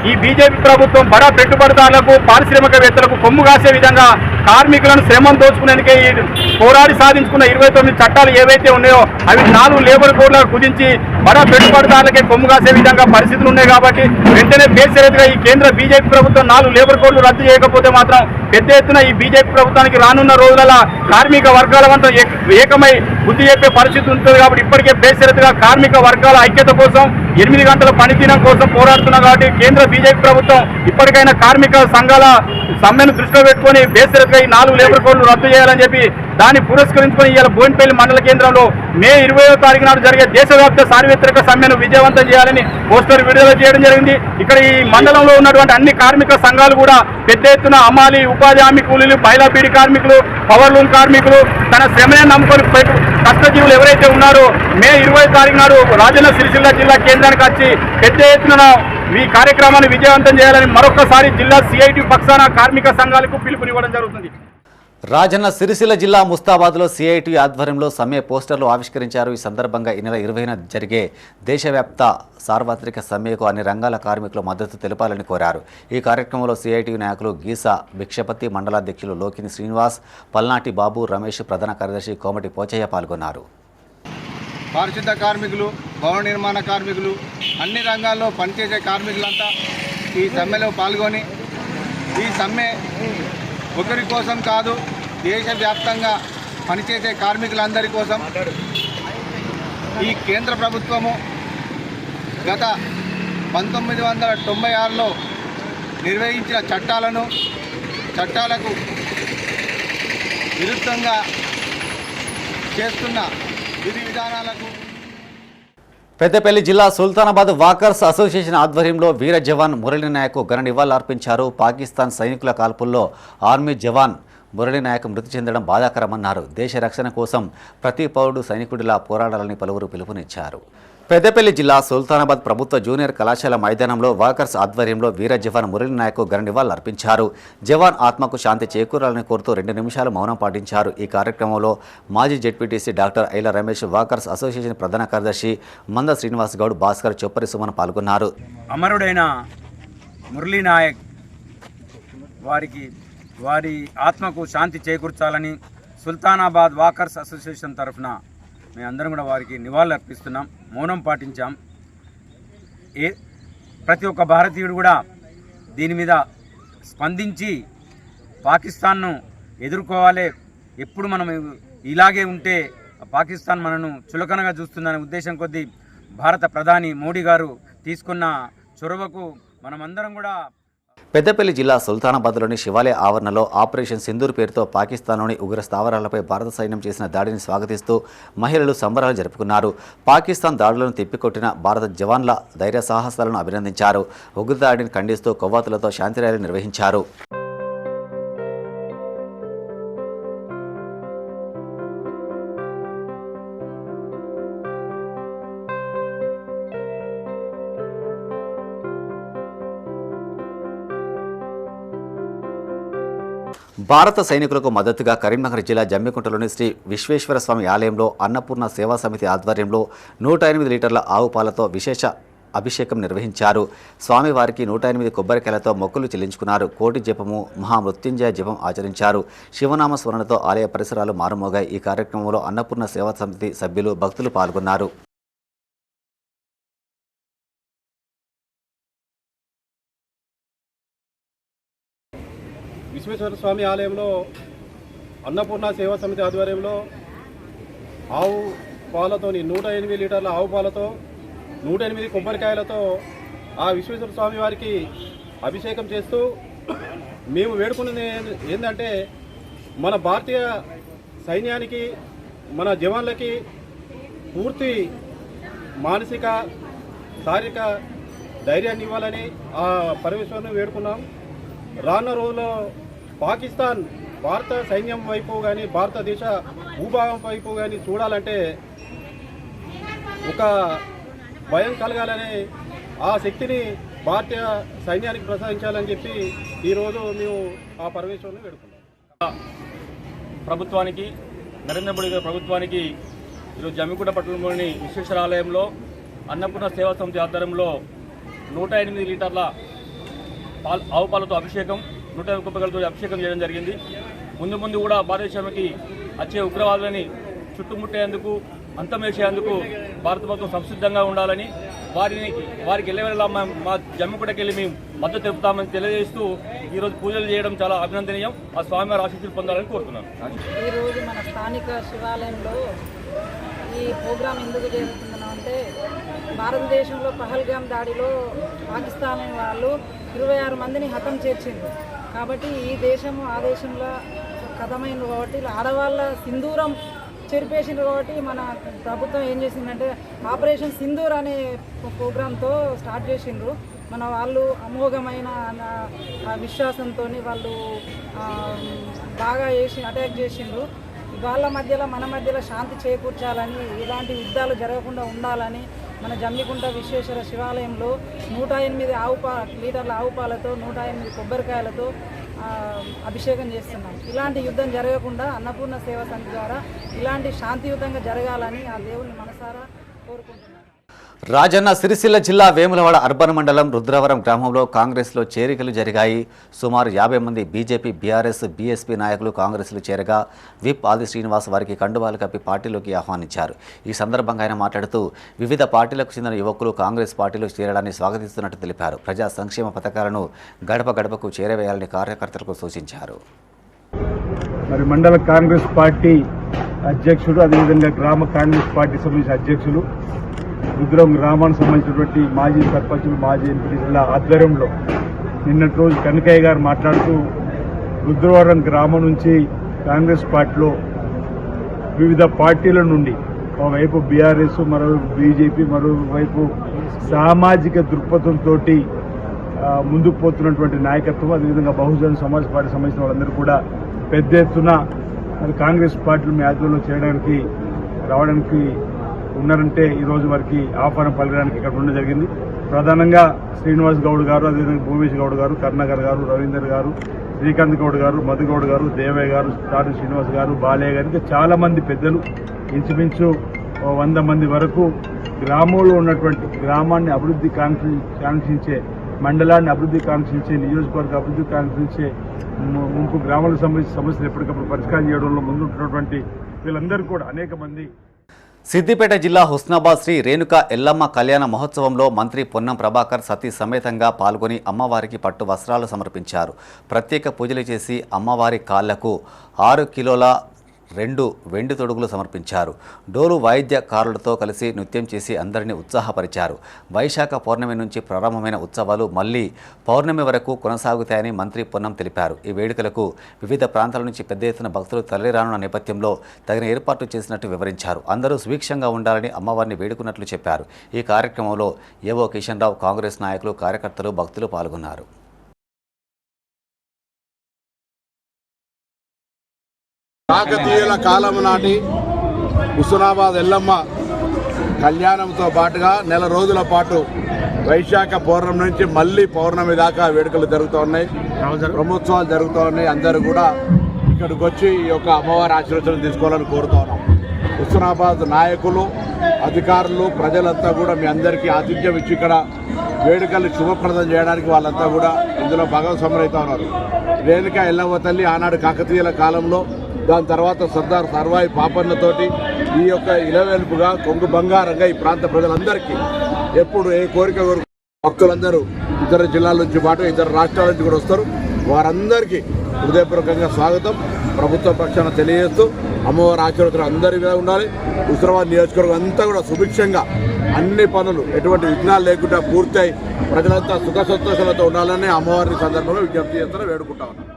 ఈ బీజేపీ ప్రభుత్వం బడా పెట్టుబడిదారులకు, పారిశ్రామికవేత్తలకు కొమ్ము కాసే విధంగా కార్మికులను శ్రమం దోచుకునేందుకే పోరాడి సాధించుకున్న 29 చట్టాలు ఏవైతే ఉన్నాయో అవి 4 లేబర్ కోడ్లకు కుదించి బడా పెట్టుబడిదారులకే కొమ్ము కాసే విధంగా పరిస్థితులు ఉన్నాయి. కాబట్టి వెంటనే బేషరతుగా ఈ కేంద్ర బీజేపీ ప్రభుత్వం 4 లేబర్ కోడ్లు రద్దు చేయకపోతే మాత్రం పెద్ద ఎత్తున ఈ బీజేపీ ప్రభుత్వానికి రానున్న రోజులలో కార్మిక వర్గాల వంట ఏకమై బుద్ధి చెప్పే పరిస్థితి ఉంటుంది. కాబట్టి ఇప్పటికే బేషరతుగా కార్మిక వర్గాల ఐక్యత కోసం 8 గంటల పనిదినం కోసం పోరాడుతున్నారు. కాబట్టి కేంద్ర బీజేపీ ప్రభుత్వం ఇప్పటికైనా కార్మిక సంఘాల సమ్మెను దృష్టిలో పెట్టుకుని బేషరతుగా ఈ 4 లేబర్ కోడ్లు రద్దు చేయాలని చెప్పి దాన్ని పురస్కరించుకొని ఇవాళ బోయినపల్లి మండల కేంద్రంలో మే 20వ తారీఖు నాడు జరిగే దేశవ్యాప్త సార్వత్రిక సమ్మెను విజయవంతం చేయాలని పోస్టర్ విడుదల చేయడం జరిగింది. ఇక్కడ ఈ మండలంలో ఉన్నటువంటి అన్ని కార్మిక సంఘాలు కూడా పెద్ద ఎత్తున అమాలి, ఉపాధి హామీ కూలీలు, మహిళా బీడీ కార్మికులు, పవర్లూమ్ కార్మికులు, తన శ్రమనే నమ్ముకొని కష్టజీవులు ఎవరైతే ఉన్నారో మే 20వ తారీఖు నాడు రాజన్న సిరిసిల్ల జిల్లా కేంద్రానికి వచ్చి పెద్ద ఎత్తున ఈ కార్యక్రమాన్ని విజయవంతం చేయాలని మరొకసారి జిల్లా సిఐటి పక్షాన కార్మిక సంఘాలకు పిలుపునివ్వడం జరుగుతుంది. రాజన్న సిరిసిల్ల జిల్లా ముస్తాబాద్లో సిఐటి ఆధ్వర్యంలో సమ్మె పోస్టర్లు ఆవిష్కరించారు. ఈ సందర్భంగా ఈ నెల 20న జరిగే దేశవ్యాప్త సార్వత్రిక సమ్మెకు అన్ని రంగాల కార్మికులు మద్దతు తెలపాలని కోరారు. ఈ కార్యక్రమంలో సిఐటి నాయకులు గీసా భిక్షపతి, మండలాధ్యక్షులు లోకిని శ్రీనివాస్, పల్నాటి బాబు, రమేష్, ప్రధాన కార్యదర్శి కోమటి పోచయ్య పాల్గొన్నారు. పారిశుద్ధ కార్మికులు, భవన నిర్మాణ కార్మికులు, అన్ని రంగాల్లో పనిచేసే కార్మికులంతా ఈ సమ్మెలో పాల్గొని ఈ సమ్మె ఒకరి కోసం కాదు, దేశవ్యాప్తంగా పనిచేసే కార్మికులందరి కోసం ఈ కేంద్ర ప్రభుత్వము గత 1996లో నిర్వహించిన చట్టాలకు విరుద్ధంగా చేస్తున్న విధి విధానాలకు పెద్దపల్లి జిల్లా సుల్తానాబాద్ వాకర్స్ అసోసియేషన్ ఆధ్వర్యంలో వీర జవాన్ మురళీ నాయక్ ఘన నివాళులర్పించారు. పాకిస్తాన్ సైనికుల కాల్పుల్లో ఆర్మీ జవాన్ మురళీ నాయక్ మృతి చెందడం బాధాకరమన్నారు. దేశ రక్షణ కోసం ప్రతి పౌరుడు సైనికుడిలా పోరాడాలని పలువురు పిలుపునిచ్చారు. పెద్దపల్లి జిల్లా సుల్తానాబాద్ ప్రభుత్వ జూనియర్ కళాశాల మైదానంలో వాకర్స్ ఆధ్వర్యంలో వీర జవాన్ మురళీ నాయక్ ఘన నివాళులర్పించారు. జవాన్ ఆత్మకు శాంతి చేకూరాలని కోరుతూ 2 నిమిషాలు మౌనం పాటించారు. ఈ కార్యక్రమంలో మాజీ ZPTC doctor Aila Ramesh, walkers association ప్రధాన కార్యదర్శి మంద శ్రీనివాస్ గౌడ్, భాస్కర్, చొప్పరి సుమన్ పాల్గొన్నారు. అమరుడైన మురళీ నాయక్ వారి ఆత్మకు శాంతి చేకూర్చాలని సుల్తానాబాద్ వాకర్స్ అసోసియేషన్ తరఫున మేమందరం కూడా వారికి నివాళులు అర్పిస్తున్నాం, మౌనం పాటించాం. ప్రతి ఒక్క భారతీయుడు కూడా దీని మీద స్పందించి పాకిస్తాన్ను ఎదుర్కోవాలి. ఎప్పుడు మనం ఇలాగే ఉంటే పాకిస్తాన్ మనను చులకనగా చూస్తుందనే ఉద్దేశం కొద్దీ భారత ప్రధాని మోడీ గారు తీసుకున్న చొరవకు మనమందరం కూడా పెద్దపల్లి జిల్లా సుల్తానాబాద్లోని శివాలయ ఆవరణలో ఆపరేషన్ సింధూర్ పేరుతో పాకిస్తాన్లోని ఉగ్ర స్థావరాలపై భారత సైన్యం చేసిన దాడిని స్వాగతిస్తూ మహిళలు సంబరాలు జరుపుకున్నారు. పాకిస్తాన్ దాడులను తిప్పికొట్టిన భారత జవాన్ల ధైర్య సాహసాలను అభినందించారు. ఉగ్రదాడిని ఖండిస్తూ కొవ్వొత్తులతో శాంతి ర్యాలీ నిర్వహించారు. భారత సైనికులకు మద్దతుగా కరీంనగర్ జిల్లా జమ్మికుంటలోని శ్రీ విశ్వేశ్వర స్వామి ఆలయంలో అన్నపూర్ణ సేవా సమితి ఆధ్వర్యంలో 108 లీటర్ల ఆవు పాలతో విశేష అభిషేకం నిర్వహించారు. స్వామివారికి 108 కొబ్బరికాయలతో మొక్కులు చెల్లించుకున్నారు. కోటి జపము మహామృత్యుంజయ జపం ఆచరించారు. శివనామ స్మరణతో ఆలయ పరిసరాలు మారుమోగాయి. ఈ కార్యక్రమంలో అన్నపూర్ణ సేవా సమితి సభ్యులు భక్తులు పాల్గొన్నారు. విశ్వేశ్వర స్వామి ఆలయంలో అన్నపూర్ణ సేవా సమితి ఆధ్వర్యంలో ఆవు పాలతోని 108 లీటర్ల ఆవు పాలతో 108 కొబ్బరికాయలతో ఆ విశ్వేశ్వర స్వామి వారికి అభిషేకం చేస్తూ మేము వేడుకున్నది ఏంటంటే మన భారతీయ సైన్యానికి మన జవాన్లకి పూర్తి మానసిక శారీరక ధైర్యాన్ని ఇవ్వాలని ఆ పరమేశ్వరుని వేడుకున్నాం. రానున్న రోజుల్లో పాకిస్తాన్ భారత సైన్యం వైపు కానీ భారతదేశ భూభాగం వైపు కానీ చూడాలంటే ఒక భయం కలగాలని ఆ శక్తిని భారతీయ సైన్యానికి ప్రసాదించాలని చెప్పి ఈరోజు మేము ఆ పరమేశ్వరుని వేడుకున్నాం. ప్రభుత్వానికి నరేంద్ర మోడీ గారి ప్రభుత్వానికి ఈరోజు జమ్మికుంట పట్టణంలోని విశ్వేశ్వర ఆలయంలో అన్నపూర్ణ సేవా సమితి ఆధ్వర్యంలో 108 లీటర్ల ఆవు పాలతో అభిషేకం 108 కొబ్బరికాయలతో అభిషేకం చేయడం జరిగింది. ముందు కూడా భారతదేశానికి వచ్చే ఉగ్రవాదులని చుట్టుముట్టేందుకు అంతమేసేందుకు భారత ప్రభుత్వం సంసిద్ధంగా ఉండాలని వారికి ఎల్లవేళలా మా జమ్మికుంటకి వెళ్ళి మేము మద్దతు తెలుపుతామని తెలియజేస్తూ ఈరోజు పూజలు చేయడం చాలా అభినందనీయం. ఆ స్వామివారి ఆశీస్సులు పొందాలని కోరుతున్నాను. ఈరోజు మన స్థానిక శివాలయంలో ఈ ప్రోగ్రాం ఎందుకు జరుగుతుందంటే భారతదేశంలో పహల్గామ్ దాడిలో పాకిస్తాన్ వాళ్ళు 26 మందిని హతం చేర్చింది. కాబట్టి ఈ దేశము ఆ దేశంలో కథమైంది కాబట్టి ఆడవాళ్ళ సింధూరం చెరిపేసింది కాబట్టి మన ప్రభుత్వం ఏం చేసిందంటే ఆపరేషన్ సింధూర్ అనే ప్రోగ్రాంతో స్టార్ట్ చేసిండ్రు. మన వాళ్ళు అమోఘమైన విశ్వాసంతో వాళ్ళు బాగా అటాక్ చేసిండ్రు. వాళ్ళ మధ్యలో మన మధ్యలో శాంతి చేకూర్చాలని ఇలాంటి యుద్ధాలు జరగకుండా ఉండాలని మన జమ్మికుంట విశ్వేశ్వర శివాలయంలో 108 లీటర్ల ఆవు పాలతో 108 కొబ్బరికాయలతో అభిషేకం చేస్తున్నాం. ఇలాంటి యుద్ధం జరగకుండా అన్నపూర్ణ సేవా సమితి ద్వారా ఇలాంటి శాంతియుతంగా జరగాలని ఆ దేవుని మనసారా కోరుకుంటున్నాను. రాజన్న సిరిసిల్ల జిల్లా వేములవాడ అర్బన్ మండలం రుద్రవరం గ్రామంలో కాంగ్రెస్లో చేరికలు జరిగాయి. సుమారు 50 మంది బీజేపీ, బీఆర్ఎస్, బీఎస్పీ నాయకులు కాంగ్రెస్లో చేరగా విప్ ఆది శ్రీనివాస్ వారికి కండువాలు కప్పి పార్టీలోకి ఆహ్వానించారు. ఈ సందర్భంగా ఆయన మాట్లాడుతూ వివిధ పార్టీలకు చెందిన యువకులు కాంగ్రెస్ పార్టీలో చేరడాన్ని స్వాగతిస్తున్నట్టు తెలిపారు. ప్రజా సంక్షేమ పథకాలను గడప గడపకు చేరవేయాలని కార్యకర్తలకు సూచించారు. మరి మండల కాంగ్రెస్ పార్టీ అధ్యక్షుడు, అదేవిధంగా గ్రామ కాంగ్రెస్ పార్టీ సంబంధించిన అధ్యక్షులు, రుద్రం గ్రామానికి సంబంధించినటువంటి మాజీ సర్పంచులు, మాజీ ఎంపీల ఆధ్వర్యంలో నిన్నటి రోజు కనకయ్య గారు మాట్లాడుతూ రుద్రవరం గ్రామం నుంచి కాంగ్రెస్ పార్టీలో వివిధ పార్టీల నుండి ఒకవైపు బీఆర్ఎస్, మరోవైపు బీజేపీ, మరోవైపు సామాజిక దృక్పథంతో ముందుకు పోతున్నటువంటి నాయకత్వం, అదేవిధంగా బహుజన సమాజ్ పార్టీ సంబంధించిన వాళ్ళందరూ కూడా పెద్ద ఎత్తున మరి కాంగ్రెస్ పార్టీలు మీ ఆధ్వర్యంలో చేయడానికి రావడానికి ఉన్నారంటే ఈరోజు వారికి ఆహ్వానం పలకడానికి ఇక్కడ ఉండడం జరిగింది. ప్రధానంగా శ్రీనివాస్ గౌడ్ గారు, అదేవిధంగా భూమేష్ గౌడ్ గారు, కర్ణాకర్ గారు, రవీందర్ గారు, శ్రీకాంత్ గౌడ్ గారు, మధుగౌడ్ గారు, దేవయ్య గారు, తాటి శ్రీనివాస్ గారు, బాలయ్య గారు, ఇంకా చాలా మంది పెద్దలు ఇంచుమించు 100 మంది వరకు గ్రామంలో ఉన్నటువంటి గ్రామాన్ని అభివృద్ధి కాంక్షించే, మండలాన్ని అభివృద్ధి కాంక్షించే, నియోజకవర్గ అభివృద్ధి కాంక్షించే, ముంపు గ్రామాలకు సంబంధించిన సమస్యలు ఎప్పటికప్పుడు పరిష్కారం చేయడంలో ముందుంటున్నటువంటి వీళ్ళందరూ కూడా అనేక మంది. సిద్దిపేట జిల్లా హుస్నాబాద్ శ్రీ రేణుకా ఎల్లమ్మ కళ్యాణ మహోత్సవంలో మంత్రి పొన్నం ప్రభాకర్ సతీ సమేతంగా పాల్గొని అమ్మవారికి పట్టు వస్త్రాలు సమర్పించారు. ప్రత్యేక పూజలు చేసి అమ్మవారి కాళ్లకు 6 కిలోల 2 వెండి తొడుగులు సమర్పించారు. డోలు వాయిద్యకారులతో కలిసి నృత్యం చేసి అందరినీ ఉత్సాహపరిచారు. వైశాఖ పౌర్ణమి నుంచి ప్రారంభమైన ఉత్సవాలు మళ్లీ పౌర్ణమి వరకు కొనసాగుతాయని మంత్రి పొన్నం తెలిపారు. ఈ వేడుకలకు వివిధ ప్రాంతాల నుంచి పెద్ద ఎత్తున భక్తులు తరలిరానున్న నేపథ్యంలో తగిన ఏర్పాట్లు చేసినట్టు వివరించారు. అందరూ సుభిక్షంగా ఉండాలని అమ్మవారిని వేడుకున్నట్లు చెప్పారు. ఈ కార్యక్రమంలో ఏవో కిషన్ రావు, కాంగ్రెస్ నాయకులు, కార్యకర్తలు, భక్తులు పాల్గొన్నారు. కాకతీయుల కాలం నాటి హుస్నాబాద్ ఎల్లమ్మ కళ్యాణంతో పాటుగా నెల రోజుల పాటు వైశాఖ పౌర్ణమి నుంచి మళ్ళీ పౌర్ణమి దాకా వేడుకలు జరుగుతూ ఉన్నాయి, బ్రహ్మోత్సవాలు జరుగుతూ ఉన్నాయి. అందరూ కూడా ఇక్కడికి వచ్చి ఈ యొక్క అమ్మవారి ఆశీర్వచనం తీసుకోవాలని కోరుతా ఉన్నాం. హుస్నాబాద్ నాయకులు, అధికారులు, ప్రజలంతా కూడా మీ అందరికీ ఆతిథ్యం ఇచ్చి ఇక్కడ వేడుకలు శుభప్రదం చేయడానికి వాళ్ళంతా కూడా ఇందులో భాగస్వాములు అవుతా ఉన్నారు. రేణుకా ఎల్లమ్మ తల్లి ఆనాడు కాకతీయుల కాలంలో, దాని తర్వాత సర్దార్ సర్వాయి పాపన్నతోటి ఈ యొక్క ఇలవెలుపుగా కొంగు బంగారంగా ఈ ప్రాంత ప్రజలందరికీ ఎప్పుడు ఏ కోరిక భక్తులందరూ ఇతర జిల్లాల నుంచి పాటు ఇతర రాష్ట్రాల నుంచి కూడా వస్తారు. వారందరికీ హృదయపూర్వకంగా స్వాగతం ప్రభుత్వ పక్షాన తెలియజేస్తూ అమ్మవారి ఆశీర్వాదం అందరి మీద ఉండాలి. హుస్నాబాద్ నియోజకవర్గం అంతా కూడా సుభిక్షంగా అన్ని పనులు ఎటువంటి విఘ్నాలు లేకుండా పూర్తయి ప్రజలంతా సుఖ సంతోషాలతో ఉండాలని అమ్మవారిని సందర్భంలో విజ్ఞప్తి చేస్తారని వేడుకుంటా ఉన్నాం.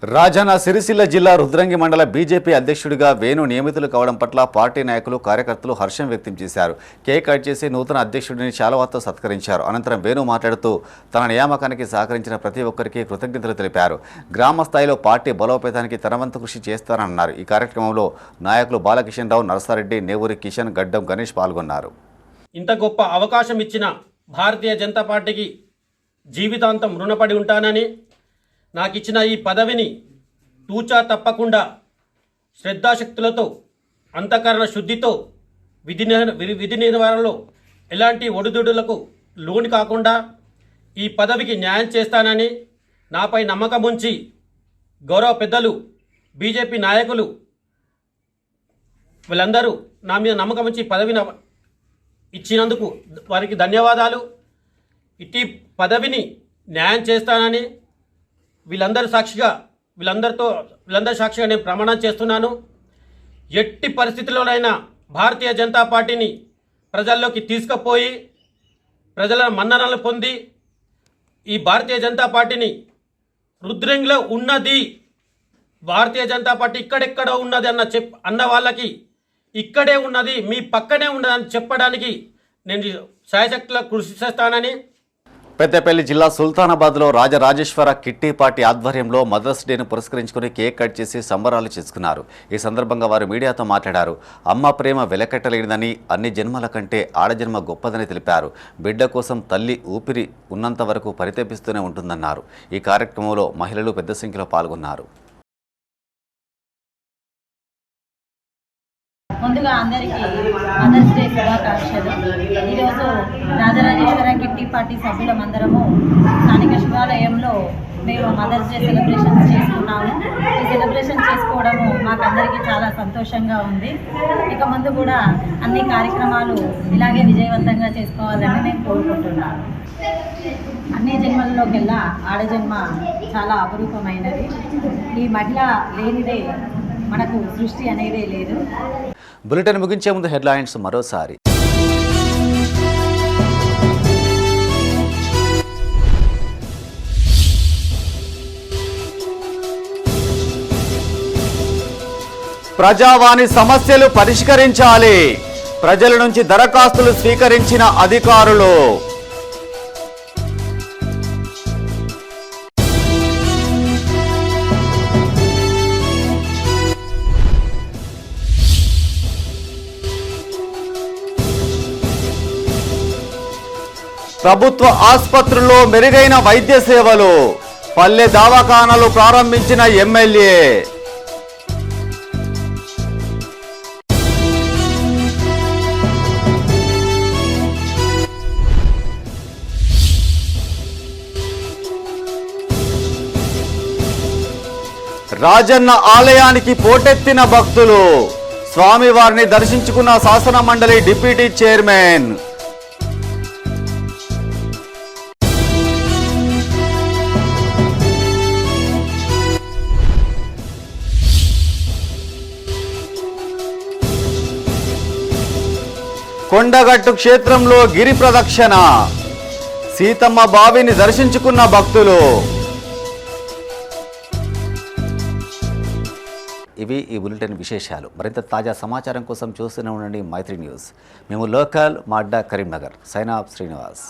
రాజన్న సిరిసిల్ల జిల్లా రుద్రంగి మండల బీజేపీ అధ్యక్షుడిగా వేణు నియమితులు కావడం పట్ల పార్టీ నాయకులు, కార్యకర్తలు హర్షం వ్యక్తం చేశారు. కేక్ కట్ చేసి నూతన అధ్యక్షుడిని శాలువాతో సత్కరించారు. అనంతరం వేణు మాట్లాడుతూ తన నియామకానికి సహకరించిన ప్రతి ఒక్కరికి కృతజ్ఞతలు తెలిపారు. గ్రామ స్థాయిలో పార్టీ బలోపేతానికి తన వంతు కృషి చేస్తారన్నారు. ఈ కార్యక్రమంలో నాయకులు బాలకిషన్ రావు, నర్సారెడ్డి, నేవూరి కిషన్, గడ్డం గణేష్ పాల్గొన్నారు. ఇంత గొప్ప అవకాశం ఇచ్చిన భారతీయ జనతా పార్టీకి జీవితాంతం రుణపడి ఉంటానని, నాకు ఇచ్చిన ఈ పదవిని తూచా తప్పకుండా శ్రద్ధాశక్తులతో, అంతఃకరణ శుద్ధితో, విధి నిర్వహణలో ఎలాంటి ఒడిదుడులకు లోను కాకుండా ఈ పదవికి న్యాయం చేస్తానని, నాపై నమ్మకం ఉంచి గౌరవ పెద్దలు బీజేపీ నాయకులు వీళ్ళందరూ నా మీద నమ్మకం ఉంచి పదవిని ఇచ్చినందుకు వారికి ధన్యవాదాలు. ఇట్టి పదవిని న్యాయం చేస్తానని వీళ్ళందరి సాక్షిగా నేను ప్రమాణం చేస్తున్నాను. ఎట్టి పరిస్థితుల్లోనైనా భారతీయ జనతా పార్టీని ప్రజల్లోకి తీసుకుపోయి ప్రజల మన్ననలు పొంది ఈ భారతీయ జనతా పార్టీని రుద్రంగిలో ఉన్నది, భారతీయ జనతా పార్టీ ఇక్కడెక్కడో ఉన్నది అన్న వాళ్ళకి ఇక్కడే ఉన్నది, మీ పక్కనే ఉన్నదని చెప్పడానికి నేను శాయశక్తిలో కృషి చేస్తానని. పెద్దపల్లి జిల్లా సుల్తానాబాద్లో రాజరాజేశ్వర కిట్టి పార్టీ ఆధ్వర్యంలో మదర్స్ డేను పురస్కరించుకుని కేక్ కట్ చేసి సంబరాలు చేసుకున్నారు. ఈ సందర్భంగా వారు మీడియాతో మాట్లాడారు. అమ్మ ప్రేమ వెలకట్టలేనిదని, అన్ని జన్మల కంటే ఆడజన్మ గొప్పదని తెలిపారు. బిడ్డ కోసం తల్లి ఊపిరి ఉన్నంత వరకు పరితపిస్తూనే ఉంటుందన్నారు. ఈ కార్యక్రమంలో మహిళలు పెద్ద సంఖ్యలో పాల్గొన్నారు. ముందుగా అందరికీ మదర్స్ డే శుభాకాంక్షలు. ఈరోజు రాజరాజేశ్వర కిట్టి పార్టీ సభ్యులమందరము స్థానిక శివాలయంలో మేము మదర్స్ డే సెలబ్రేషన్స్ చేసుకున్నాము. ఈ సెలబ్రేషన్ చేసుకోవడము మాకందరికీ చాలా సంతోషంగా ఉంది. ఇక ముందు కూడా అన్ని కార్యక్రమాలు ఇలాగే విజయవంతంగా చేసుకోవాలని నేను కోరుకుంటున్నాను. అన్ని జన్మలలోకెల్లా ఆడజన్మ చాలా అపురూపమైనది. ఈ మహిళ లేనిదే మనకు సృష్టి అనేదే లేదు. బులెటిన్ ముగించే ముందు హెడ్లైన్స్ మరోసారి. ప్రజావాణి సమస్యలు పరిష్కరించాలి, ప్రజల నుంచి దరఖాస్తులు స్వీకరించిన అధికారులు. ప్రభుత్వ ఆసుపత్రుల్లో మెరుగైన వైద్య సేవలు, పల్లె దవాఖానాలు ప్రారంభించిన ఎమ్మెల్యే. రాజన్న ఆలయానికి పోటెత్తిన భక్తులు, స్వామివారిని దర్శించుకున్న శాసన మండలి డిప్యూటీ చైర్మన్. కొండగట్టు క్షేత్రంలో గిరి ప్రదక్షిణ, సీతమ్మ బావిని దర్శించుకున్న భక్తులు. ఇవి ఈ బులెటిన్ విశేషాలు. మరింత తాజా సమాచారం కోసం చూస్తూనే ఉండండి మైత్రి న్యూస్. మేము లోకల్ మాడ్డా కరీంనగర్. Sign off Srinivas.